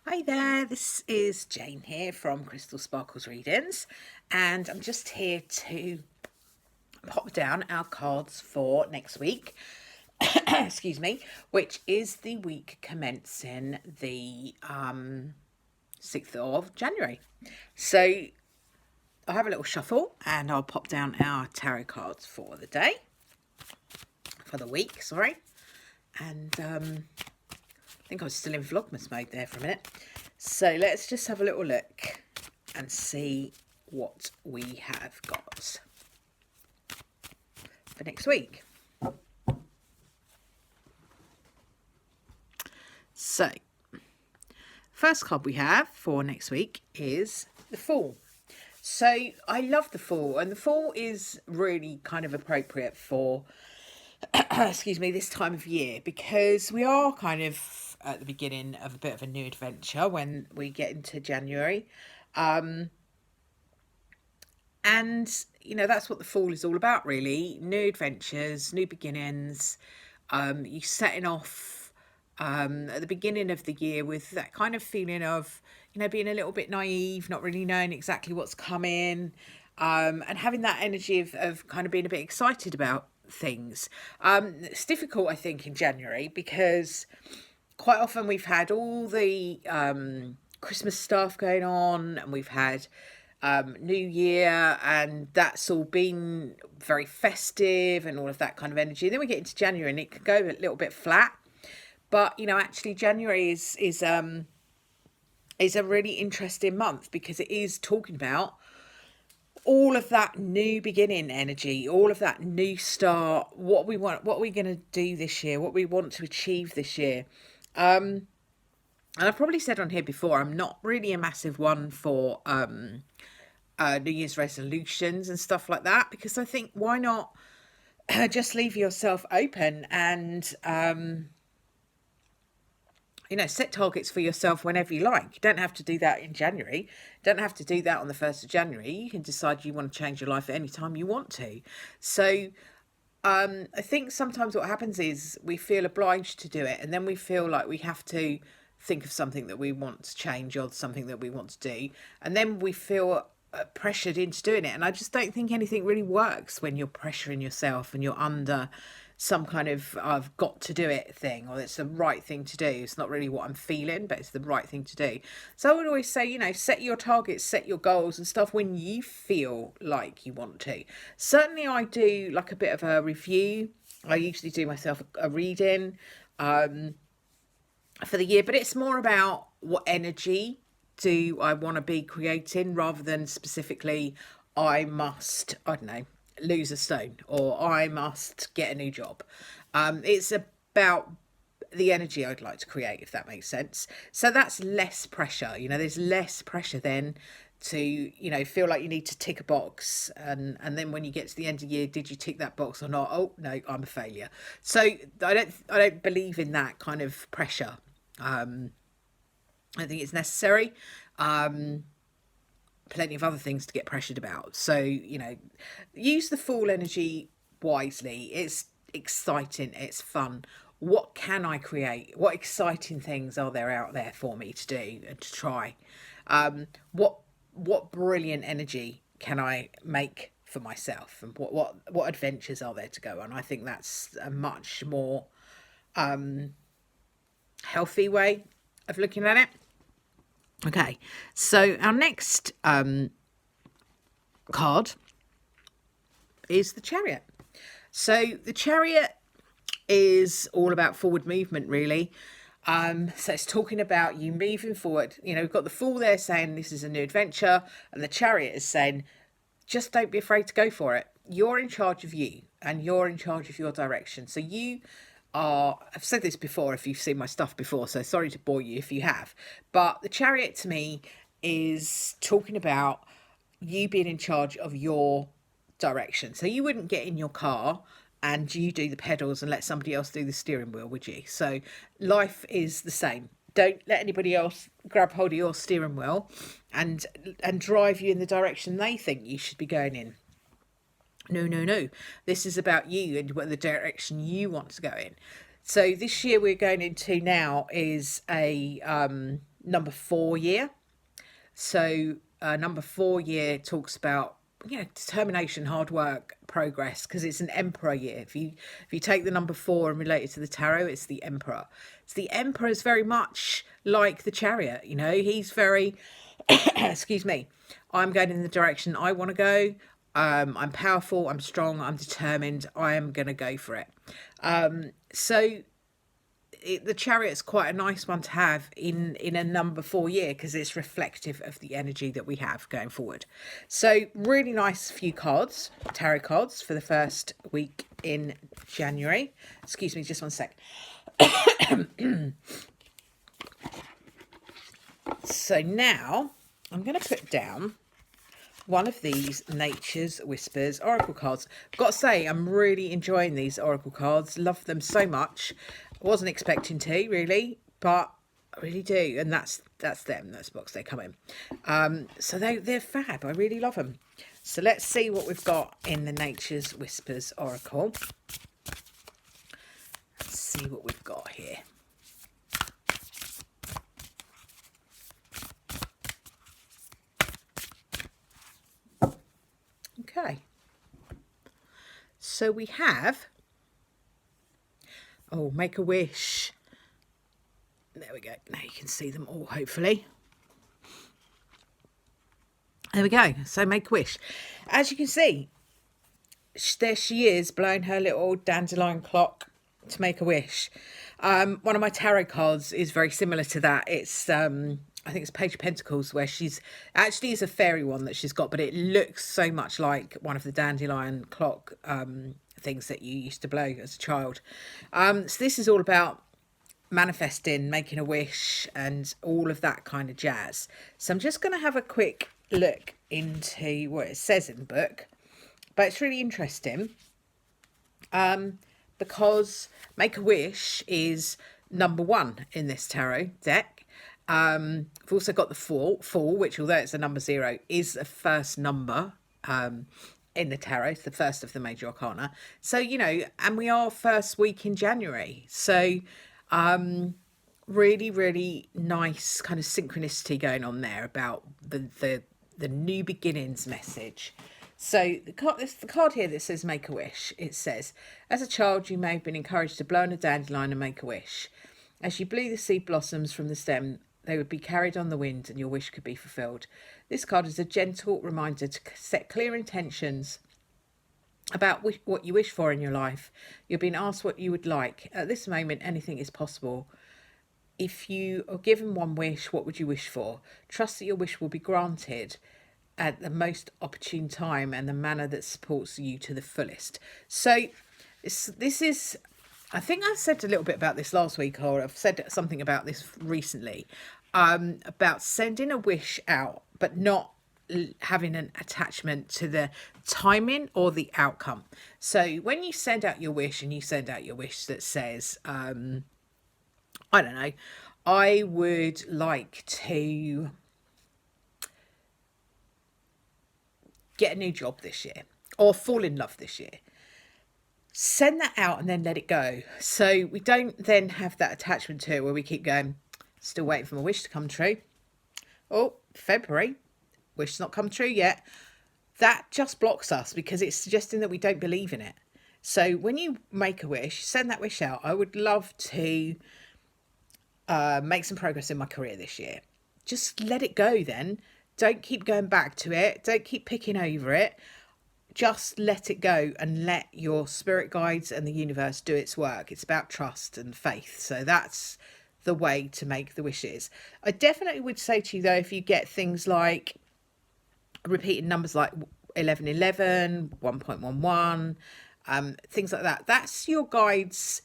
Hi there, this is Jane here from Crystal Sparkles Readings, and I'm just here to pop down our cards for next week, excuse me, which is the week commencing the 6th of January. So I'll have a little shuffle and I'll pop down our tarot cards for the day, for the week, sorry. And I think I was still in Vlogmas mode there for a minute. So let's just have a little look and see what we have got for next week. So, first card we have for next week is the Fool. So I love the Fool, and the Fool is really kind of appropriate for excuse me, this time of year, because we are kind of at the beginning of a bit of a new adventure when we get into January. And, you know, that's what the Fall is all about, really. New adventures, new beginnings. You setting off at the beginning of the year with that kind of feeling of, you know, being a little bit naive, not really knowing exactly what's coming, and having that energy of kind of being a bit excited about things. It's difficult, I think, in January because quite often we've had all the Christmas stuff going on, and we've had New Year, and that's all been very festive and all of that kind of energy. Then we get into January and it can go a little bit flat. But you know, actually, January is a really interesting month because it is talking about all of that new beginning energy, all of that new start, what we want, what we're going to do this year, what we want to achieve this year. And I've probably said on here before, I'm not really a massive one for New Year's resolutions and stuff like that, because I think, why not just leave yourself open and you know, set targets for yourself whenever you like. You don't have to do that in January. You don't have to do that on the 1st of January. You can decide you want to change your life at any time you want to. So I think sometimes what happens is we feel obliged to do it, and then we feel like we have to think of something that we want to change or something that we want to do, and then we feel pressured into doing it. And I just don't think anything really works when you're pressuring yourself and you're under some kind of I've got to do it thing, or it's the right thing to do. It's not really what I'm feeling, but it's the right thing to do. So I would always say, you know, set your targets, set your goals and stuff when you feel like you want to. Certainly I do like a bit of a review. I usually do myself a reading for the year, but it's more about what energy do I want to be creating, rather than specifically I must, I don't know, lose a stone or I must get a new job. It's about the energy I'd like to create, if that makes sense. So that's less pressure. You know, there's less pressure then to, you know, feel like you need to tick a box, and then when you get to the end of the year, did you tick that box or not? Oh no, I'm a failure. So I don't believe in that kind of pressure. I think it's necessary. Plenty of other things to get pressured about. So, you know, use the Fool energy wisely. It's exciting, it's fun. What can I create? What exciting things are there out there for me to do and to try? What brilliant energy can I make for myself, and what adventures are there to go on? I think that's a much more healthy way of looking at it. Okay, so our next card is the Chariot. So the Chariot is all about forward movement, really. So it's talking about you moving forward. You know, we've got the Fool there saying this is a new adventure, and the Chariot is saying just don't be afraid to go for it. You're in charge of you, and you're in charge of your direction. So you are, I've said this before if you've seen my stuff before, so sorry to bore you if you have, but the Chariot to me is talking about you being in charge of your direction. So you wouldn't get in your car and you do the pedals and let somebody else do the steering wheel, would you? So life is the same. Don't let anybody else grab hold of your steering wheel and drive you in the direction they think you should be going in. No, no, no. This is about you and what the direction you want to go in. So this year we're going into now is a number 4 year. So number 4 year talks about, you know, determination, hard work, progress, because it's an emperor year. If you take the number 4 and relate it to the tarot, it's the emperor. So the emperor is very much like the chariot. You know, he's very excuse me, I'm going in the direction I want to go. I'm powerful, I'm strong, I'm determined, I am going to go for it. So the chariot's quite a nice one to have in a number 4 year, because it's reflective of the energy that we have going forward. So really nice few cards, tarot cards, for the first week in January. Excuse me, just one sec. So now I'm going to put down one of these Nature's Whispers Oracle cards. I've got to say, I'm really enjoying these Oracle cards. Love them so much. I wasn't expecting to, really, but I really do. And that's them. That's the box they come in. So they're fab. I really love them. So let's see what we've got in the Nature's Whispers Oracle. Let's see what we've got here. Okay, so we have, oh, make a wish. There we go. Now you can see them all, hopefully. There we go. So make a wish. As you can see, there she is blowing her little dandelion clock to make a wish. One of my tarot cards is very similar to that. It's I think it's Page of Pentacles, where she's actually is a fairy one that she's got, but it looks so much like one of the dandelion clock things that you used to blow as a child. So this is all about manifesting, making a wish, and all of that kind of jazz. So I'm just going to have a quick look into what it says in the book, but it's really interesting because Make a Wish is number 1 in this tarot deck. We've also got the Fool, which, although it's a number 0, is the first number in the tarot. It's the first of the major arcana. So, you know, and we are first week in January. So really, really nice kind of synchronicity going on there about the new beginnings message. So the card here that says make a wish, it says, as a child, you may have been encouraged to blow on a dandelion and make a wish. As you blew the seed blossoms from the stem, they would be carried on the wind and your wish could be fulfilled. This card is a gentle reminder to set clear intentions about what you wish for in your life. You're being asked what you would like. At this moment, anything is possible. If you are given one wish, what would you wish for? Trust that your wish will be granted at the most opportune time and the manner that supports you to the fullest. So this is, I think I said a little bit about this last week, or I've said something about this recently, about sending a wish out, but not having an attachment to the timing or the outcome. So when you send out your wish, and you send out your wish that says, I don't know, I would like to get a new job this year, or fall in love this year. Send that out and then let it go. So we don't then have that attachment to it where we keep going, still waiting for my wish to come true. Oh, February, wish's not come true yet. That just blocks us because it's suggesting that we don't believe in it. So when you make a wish, send that wish out. I would love to make some progress in my career this year. Just let it go then. Don't keep going back to it. Don't keep picking over it. Just let it go and let your spirit guides and the universe do its work. It's about trust and faith. So that's the way to make the wishes. I definitely would say to you, though, if you get things like repeating numbers like 1111, 1.11, things like that, that's your guides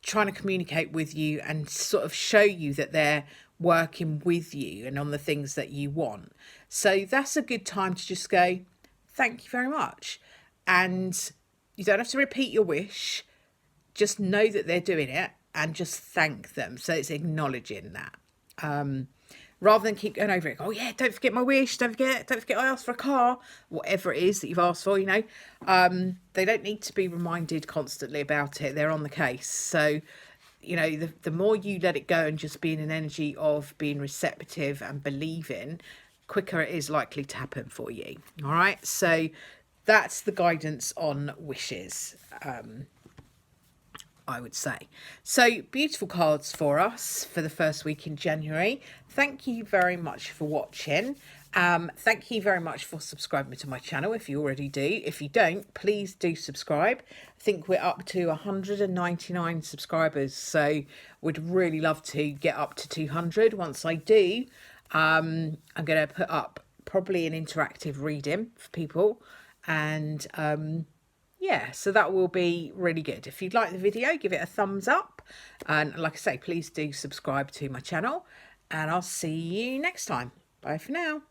trying to communicate with you and sort of show you that they're working with you and on the things that you want. So that's a good time to just go, thank you very much. And you don't have to repeat your wish. Just know that they're doing it and just thank them. So it's acknowledging that. Rather than keep going over it. Oh yeah, don't forget my wish. Don't forget I asked for a car. Whatever it is that you've asked for, you know. They don't need to be reminded constantly about it. They're on the case. So you know, the more you let it go and just be in an energy of being receptive and believing, quicker it is likely to happen for you. All right, so that's the guidance on wishes, I would say. So beautiful cards for us for the first week in January. Thank you very much for watching. Thank you very much for subscribing to my channel if you already do. If you don't, please do subscribe. I think we're up to 199 subscribers, so would really love to get up to 200. Once I do, I'm going to put up probably an interactive reading for people, and yeah, so that will be really good. If you'd like the video, give it a thumbs up, and like I say, please do subscribe to my channel, and I'll see you next time. Bye for now.